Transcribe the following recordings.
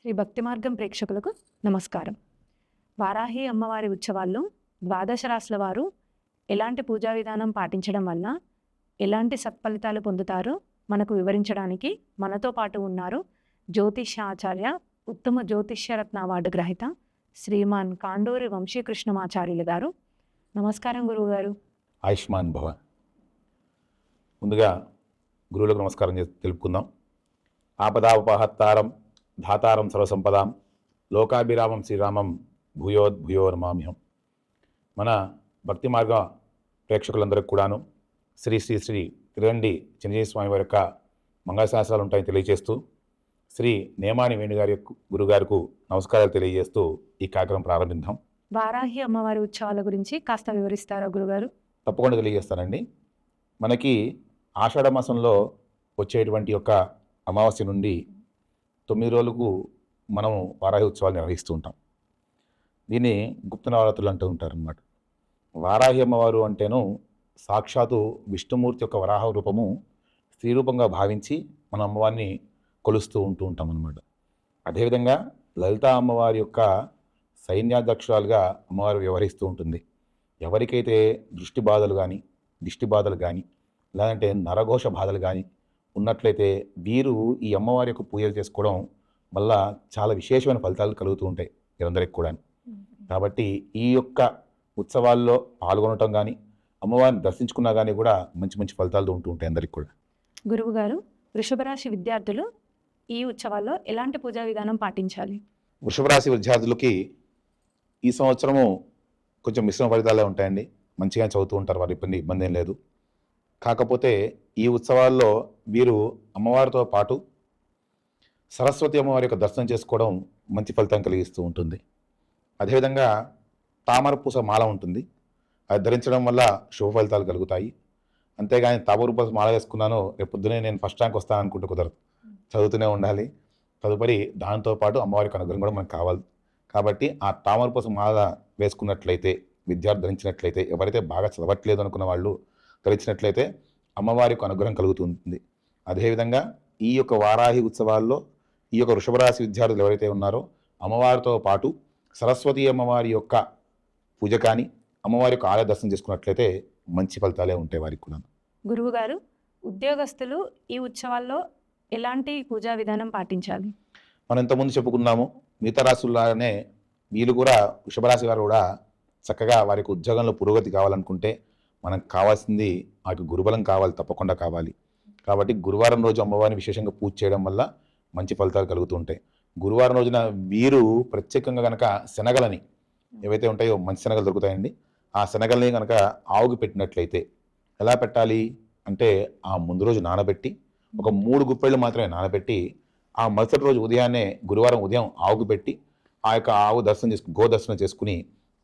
శ్రీ భక్తి మార్గం ప్రేక్షకులకు నమస్కారం. వారాహి అమ్మవారి ఉత్సవాల్లో ద్వాదశ రాశుల వారు ఎలాంటి పూజా విధానం పాటించడం వల్ల ఎలాంటి సత్ఫలితాలు పొందుతారో మనకు వివరించడానికి మనతో పాటు ఉన్నారు జ్యోతిష్య ఆచార్య, ఉత్తమ జ్యోతిష్యరత్న అవార్డు గ్రహీత శ్రీమాన్ కాండూరి వంశీకృష్ణమాచార్యులు గారు. నమస్కారం గురువుగారు. ఆయుష్మాన్ భవ. ముందుగా గురువులకు నమస్కారం తెలుపుకుందాం. ఆపదాపహత్తారం ధాతారం సర్వసంపదాం లోకాభిరామం శ్రీరామం భూయోద్భూయో నమామ్యహం. మన భక్తి మార్గ ప్రేక్షకులందరికీ కూడాను శ్రీ శ్రీ శ్రీ తిరుగండి చిన్నజీవి స్వామి వారి యొక్క మంగళశాస్త్రాలు ఉంటాయని తెలియజేస్తూ, శ్రీ నేమాని వేణుగారి గురుగారికి నమస్కారాలు తెలియజేస్తూ ఈ కార్యక్రమం ప్రారంభిద్దాం. వారాహి అమ్మవారి ఉత్సవాల గురించి కాస్త వివరిస్తారా గురుగారు? తప్పకుండా తెలియజేస్తానండి. మనకి ఆషాఢ మాసంలో వచ్చేటువంటి యొక్క అమావాస్య నుండి 9 రోజులకు మనం వారాహి ఉత్సవాలు నిర్వహిస్తూ ఉంటాం. దీన్ని గుప్త నవరాత్రులు అంటూ ఉంటారనమాట. వారాహి అమ్మవారు అంటేను సాక్షాత్తు విష్ణుమూర్తి యొక్క వరాహ రూపము స్త్రీ రూపంగా భావించి మన అమ్మవారిని కొలుస్తూ ఉంటాం అన్నమాట. అదేవిధంగా లలితా అమ్మవారి యొక్క సైన్యాధ్యక్షురాలుగా అమ్మవారు వ్యవహరిస్తూ ఉంటుంది. ఎవరికైతే దృష్టి బాధలు కానీ, దిష్టి బాధలు కానీ, లేదంటే నరఘోష బాధలు కానీ ఉన్నట్లయితే వీరు ఈ అమ్మవారి యొక్క పూజలు చేసుకోవడం వల్ల చాలా విశేషమైన ఫలితాలు కలుగుతూ ఉంటాయి వీరందరికీ కూడా. కాబట్టి ఈ యొక్క ఉత్సవాల్లో పాల్గొనటం కానీ, అమ్మవారిని దర్శించుకున్నా కానీ కూడా మంచి మంచి ఫలితాలు ఉంటూ ఉంటాయి అందరికీ కూడా. గురువు గారు, వృషభ రాశి విద్యార్థులు ఈ ఉత్సవాల్లో ఎలాంటి పూజా విధానం పాటించాలి? వృషభ రాశి విద్యార్థులకి ఈ సంవత్సరము కొంచెం మిశ్రమ ఫలితాలే ఉంటాయండి. మంచిగా చదువుతూ ఉంటారు, వారి ఇబ్బంది ఏం లేదు. కాకపోతే ఈ ఉత్సవాల్లో వీరు అమ్మవారితో పాటు సరస్వతి అమ్మవారి యొక్క దర్శనం చేసుకోవడం మంచి ఫలితం కలిగిస్తూ ఉంటుంది. అదేవిధంగా తామరపూస మాల ఉంటుంది, అది ధరించడం వల్ల శుభ ఫలితాలు కలుగుతాయి. అంతేగాని తామరపూస మాల వేసుకున్నాను, రేపు పొద్దునే నేను ఫస్ట్ ర్యాంక్ వస్తాను అనుకుంటూ కుదరదు. చదువుతూనే ఉండాలి. తదుపరి దాంతోపాటు అమ్మవారికి అనుగ్రహం కూడా మనకు కావాలి. కాబట్టి ఆ తామరపూస మాల వేసుకున్నట్లయితే, విద్యార్థి ధరించినట్లయితే, ఎవరైతే బాగా చదవట్లేదు అనుకున్న వాళ్ళు ధరించినట్లయితే అమ్మవారికి అనుగ్రహం కలుగుతుంది. అదేవిధంగా ఈ యొక్క వారాహి ఉత్సవాల్లో ఈ యొక్క వృషభ రాశి విద్యార్థులు ఎవరైతే ఉన్నారో అమ్మవారితో పాటు సరస్వతి అమ్మవారి యొక్క పూజ కానీ, అమ్మవారి యొక్క ఆలయ దర్శనం చేసుకున్నట్లయితే మంచి ఫలితాలే ఉంటాయి వారికి కూడా. గురువు గారు, ఉద్యోగస్తులు ఈ ఉత్సవాల్లో ఎలాంటి పూజా విధానం పాటించాలి? మనం ఇంతకుముందు చెప్పుకున్నాము, మిగతా రాశుల్లాగానే వీళ్ళు కూడా వృషభ రాశి వారు కూడా చక్కగా వారికి ఉద్యోగంలో పురోగతి కావాలనుకుంటే మనకు కావాల్సింది వారికి గురుబలం కావాలి, తప్పకుండా కావాలి. కాబట్టి గురువారం రోజు అమ్మవారిని విశేషంగా పూజ చేయడం వల్ల మంచి ఫలితాలు కలుగుతూ ఉంటాయి. గురువారం రోజున వీరు ప్రత్యేకంగా కనుక శనగలని ఏవైతే ఉంటాయో మంచి శనగలు దొరుకుతాయండి, ఆ శనగల్ని కనుక ఆవుకి పెట్టినట్లయితే, ఎలా పెట్టాలి అంటే ఆ ముందు రోజు నానబెట్టి ఒక 3 గుప్పెళ్ళు మాత్రమే నానబెట్టి ఆ మరుసటి రోజు ఉదయాన్నే గురువారం ఉదయం ఆవుకు పెట్టి ఆ యొక్క ఆవు దర్శనం గోదర్శనం చేసుకుని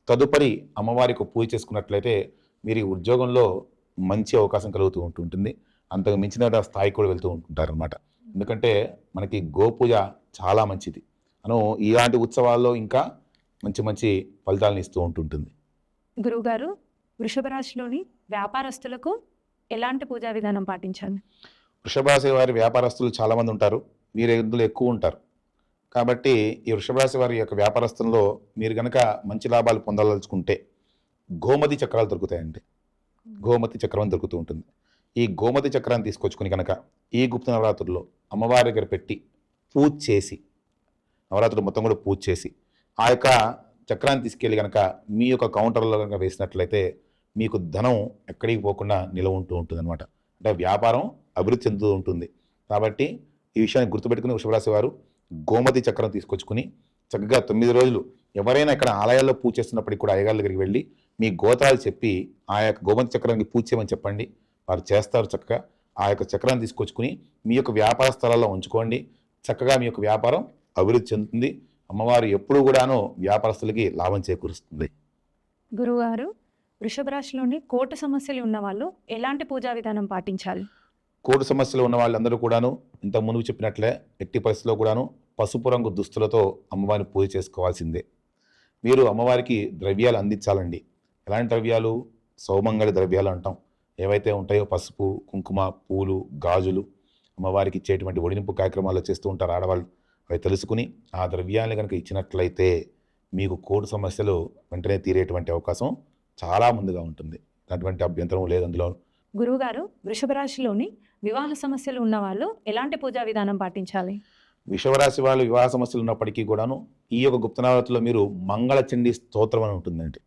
తదుపరి అమ్మవారికి పూజ చేసుకున్నట్లయితే మీరు ఈ ఉద్యోగంలో మంచి అవకాశం కలుగుతూ ఉంటుంది. అంతకు మించిన స్థాయికి కూడా వెళ్తూ ఉంటుంటారనమాట. ఎందుకంటే మనకి గోపూజ చాలా మంచిది అను ఇలాంటి ఉత్సవాల్లో ఇంకా మంచి మంచి ఫలితాలను ఇస్తూ ఉంటుంది. గురువుగారు, వృషభ రాశిలోని వ్యాపారస్తులకు ఎలాంటి పూజా విధానం పాటించాలి? వృషభ రాశి వారి వ్యాపారస్తులు చాలామంది ఉంటారు, వీరు ఇందులో ఎక్కువ ఉంటారు. కాబట్టి ఈ వృషభ రాశి వారి యొక్క వ్యాపారస్తుల్లో మీరు కనుక మంచి లాభాలు పొందాలనుకుంటే గోమతి చక్రాలు దొరుకుతాయండి. గోమతి చక్రం దొరుకుతూ ఉంటుంది. ఈ గోమతి చక్రాన్ని తీసుకొచ్చుకుని కనుక ఈ గుప్త నవరాత్రుల్లో అమ్మవారి దగ్గర పెట్టి పూజ చేసి, నవరాత్రులు మొత్తం కూడా పూజ చేసి ఆ యొక్క చక్రాన్ని తీసుకెళ్ళి కనుక మీ యొక్క కౌంటర్లో కనుక వేసినట్లయితే మీకు ధనం ఎక్కడికి పోకుండా నిలవ ఉంటూ ఉంటుంది అనమాట. అంటే వ్యాపారం అభివృద్ధి చెందుతూ ఉంటుంది. కాబట్టి ఈ విషయాన్ని గుర్తుపెట్టుకుని వృషభరాశి వారు గోమతి చక్రం తీసుకొచ్చుకుని చక్కగా 9 రోజులు ఎవరైనా ఇక్కడ ఆలయాల్లో పూజ చేస్తున్నప్పటికీ కూడా అయ్యగారి దగ్గరికి వెళ్ళి మీ గోత్రాలు చెప్పి ఆ యొక్క గోమతి చక్రానికి పూజ చేయమని చెప్పండి, వారు చేస్తారు. చక్కగా ఆ యొక్క చక్రాన్ని తీసుకొచ్చుకుని మీ యొక్క వ్యాపార స్థలాల్లో ఉంచుకోండి. చక్కగా మీ యొక్క వ్యాపారం అభివృద్ధి చెందుతుంది. అమ్మవారు ఎప్పుడూ కూడాను వ్యాపారస్తులకి లాభం చేకూరుస్తుంది. గురువుగారు, వృషభ రాశిలోని కోర్టు సమస్యలు ఉన్న వాళ్ళు ఎలాంటి పూజా విధానం పాటించాలి? కోర్టు సమస్యలు ఉన్న వాళ్ళందరూ కూడాను ఇంత ముందు చెప్పినట్లే ఎట్టి పరిస్థితిలో కూడాను పసుపు రంగు దుస్తులతో అమ్మవారిని పూజ చేసుకోవాల్సిందే. మీరు అమ్మవారికి ద్రవ్యాలు అందించాలండి. ఎలాంటి ద్రవ్యాలు? సౌమంగళి ద్రవ్యాలు అంటాం. ఏవైతే ఉంటాయో పసుపు, కుంకుమ, పూలు, గాజులు అమ్మవారికి ఇచ్చేటువంటి ఒడినింపు కార్యక్రమాలు చేస్తూ ఉంటారు ఆడవాళ్ళు. అవి తెలుసుకుని ఆ ద్రవ్యాన్ని కనుక ఇచ్చినట్లయితే మీకు కోర్టు సమస్యలు వెంటనే తీరేటువంటి అవకాశం చాలా ముందుగా ఉంటుంది. అటువంటి అభ్యంతరం లేదు అందులో. గురువుగారు, వృషభ రాశిలోని వివాహ సమస్యలు ఉన్న వాళ్ళు ఎలాంటి పూజా విధానం పాటించాలి? వృషభరాశి వాళ్ళు వివాహ సమస్యలు ఉన్నప్పటికీ కూడాను ఈ యొక్క గుప్తనావతిలో మీరు మంగళచండీ స్తోత్రం అని ఉంటుందండి.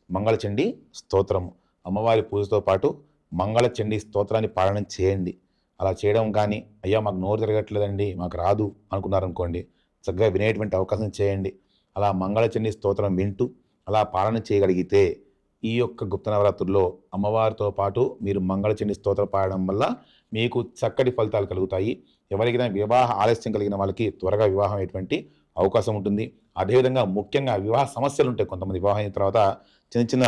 మంగళచండీ స్తోత్రము అమ్మవారి పూజతో పాటు మంగళచండీ స్తోత్రాన్ని పారాయణం చేయండి. అలా చేయడం కానీ అయ్యా మాకు నోరు తిరగట్లేదండి, మాకు రాదు అనుకున్నారనుకోండి, చక్కగా వినేటువంటి అవకాశం చేయండి. అలా మంగళచండీ స్తోత్రం వింటూ అలా పాలన చేయగలిగితే ఈ యొక్క గుప్త నవరాత్రుల్లో అమ్మవారితో పాటు మీరు మంగళచండీ స్తోత్రం పాడడం వల్ల మీకు చక్కటి ఫలితాలు కలుగుతాయి. ఎవరికైనా వివాహ ఆలస్యం కలిగిన వాళ్ళకి త్వరగా వివాహం అయ్యేటువంటి అవకాశం ఉంటుంది. అదేవిధంగా ముఖ్యంగా వివాహ సమస్యలు ఉంటాయి. కొంతమంది వివాహం అయిన తర్వాత చిన్న చిన్న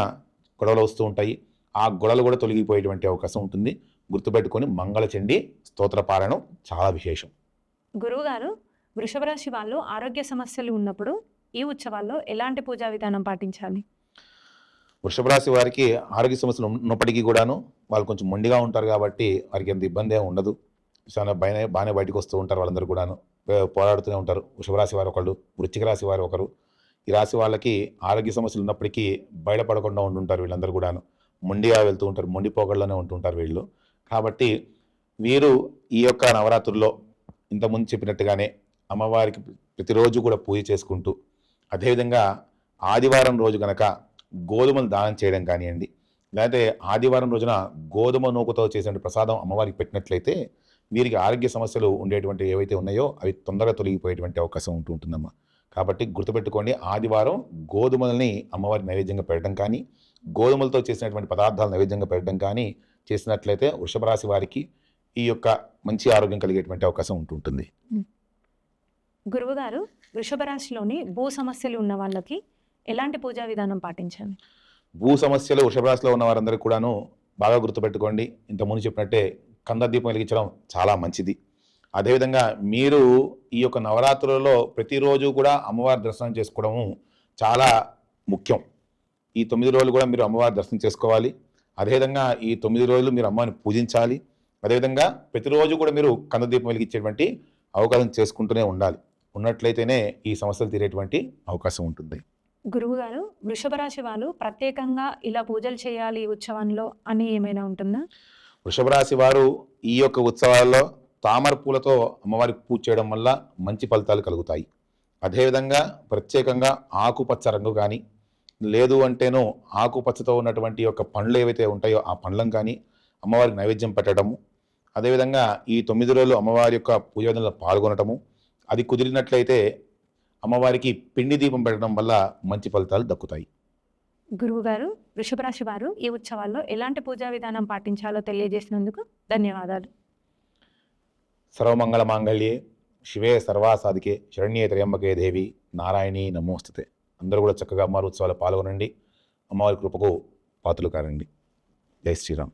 గొడవలు వస్తూ ఉంటాయి. ఆ గొడవలు కూడా తొలగిపోయేటువంటి అవకాశం ఉంటుంది. గుర్తుపెట్టుకొని మంగళచండీ స్తోత్ర పారాయణం చాలా విశేషం. గురువుగారు, వృషభ రాశి వాళ్ళు ఆరోగ్య సమస్యలు ఉన్నప్పుడు ఈ ఉత్సవాల్లో ఎలాంటి పూజా విధానం పాటించాలి? వృషభ రాశి వారికి ఆరోగ్య సమస్యలు ఉన్నప్పటికీ కూడాను వాళ్ళు కొంచెం మొండిగా ఉంటారు కాబట్టి వారికి ఎంత ఇబ్బంది ఏమి ఉండదు. చాలా బాగానే బయటకు వస్తూ ఉంటారు. వాళ్ళందరూ కూడాను పోరాడుతూనే ఉంటారు. వృషభ రాశి వారు ఒకళ్ళు, వృశ్చిక రాశి వారు ఒకరు. ఈ రాశి వాళ్ళకి ఆరోగ్య సమస్యలు ఉన్నప్పటికీ బయటపడకుండా ఉంటుంటారు. వీళ్ళందరూ కూడాను మొండిగా వెళ్తూ ఉంటారు, మొండి పోగళ్ళలోనే ఉంటుంటారు వీళ్ళు. కాబట్టి వీరు ఈ యొక్క నవరాత్రుల్లో ఇంతకుముందు చెప్పినట్టుగానే అమ్మవారికి ప్రతిరోజు కూడా పూజ చేసుకుంటూ, అదేవిధంగా ఆదివారం రోజు గనక గోధుమలు దానం చేయడం కానివ్వండి, లేకపోతే ఆదివారం రోజున గోధుమ నూకతో చేసిన ప్రసాదం అమ్మవారికి పెట్టినట్లయితే వీరికి ఆరోగ్య సమస్యలు ఉండేటువంటి ఏవైతే ఉన్నాయో అవి తొందరగా తొలగిపోయేటువంటి అవకాశం ఉంటుందమ్మా. కాబట్టి గుర్తుపెట్టుకోండి, ఆదివారం గోధుమల్ని అమ్మవారి నైవేద్యంగా పెట్టడం కానీ, గోధుమలతో చేసినటువంటి పదార్థాలు నైవేద్యంగా పెట్టడం కానీ చేసినట్లయితే వృషభ రాశి వారికి ఈ యొక్క మంచి ఆరోగ్యం కలిగేటువంటి అవకాశం ఉంటుంటుంది. గురువుగారు, వృషభ రాశిలోని భూ సమస్యలు ఉన్న వాళ్ళకి ఎలాంటి పూజా విధానం పాటించాలి? భూ సమస్యలు వృషభ రాశిలో ఉన్న వారందరికీ కూడాను బాగా గుర్తుపెట్టుకోండి. ఇంతకుముందు చెప్పినట్టే కంద దీపం వెలిగించడం చాలా మంచిది. అదేవిధంగా మీరు ఈ యొక్క నవరాత్రులలో ప్రతిరోజు కూడా అమ్మవారి దర్శనం చేసుకోవడము చాలా ముఖ్యం. ఈ 9 రోజులు కూడా మీరు అమ్మవారి దర్శనం చేసుకోవాలి. అదేవిధంగా ఈ 9 రోజులు మీరు అమ్మవారిని పూజించాలి. అదేవిధంగా ప్రతిరోజు కూడా మీరు కంద దీపం వెలిగించేటువంటి అవకాశం చేసుకుంటూనే ఉండాలి. ఉన్నట్లయితేనే ఈ సమస్యలు తీరేటువంటి అవకాశం ఉంటుంది. గురువుగారు, వృషభ రాశి వాళ్ళు ప్రత్యేకంగా ఇలా పూజలు చేయాలి ఈ ఉత్సవంలో అని ఏమైనా ఉంటుందా? వృషభ రాశి వారు ఈ యొక్క ఉత్సవాల్లో తామర పూలతో అమ్మవారికి పూజ చేయడం వల్ల మంచి ఫలితాలు కలుగుతాయి. అదేవిధంగా ప్రత్యేకంగా ఆకుపచ్చ రంగు కానీ, లేదు అంటేనో ఆకుపచ్చతో ఉన్నటువంటి యొక్క పండ్లు ఏవైతే ఉంటాయో ఆ పండ్లను కానీ అమ్మవారికి నైవేద్యం పెట్టడము, అదేవిధంగా ఈ 9 రోజులు అమ్మవారి యొక్క పూజలో పాల్గొనటము, అది కుదిరినట్లయితే అమ్మవారికి పిండి దీపం పెట్టడం వల్ల మంచి ఫలితాలు దక్కుతాయి. గురువుగారు, వృషభ రాశి వారు ఈ ఉత్సవాల్లో ఎలాంటి పూజా విధానం పాటించాలో తెలియజేసినందుకు ధన్యవాదాలు. సర్వమంగళ మాంగళ్యే శివే సర్వాసాధికే శరణ్యే త్ర్యంబకే దేవి నారాయణీ నమోస్తుతే. అందరూ కూడా చక్కగా అమ్మవారి ఉత్సవాలు పాల్గొనండి. అమ్మవారి కృపకు పాత్రలు కారండి. జై శ్రీరామ్.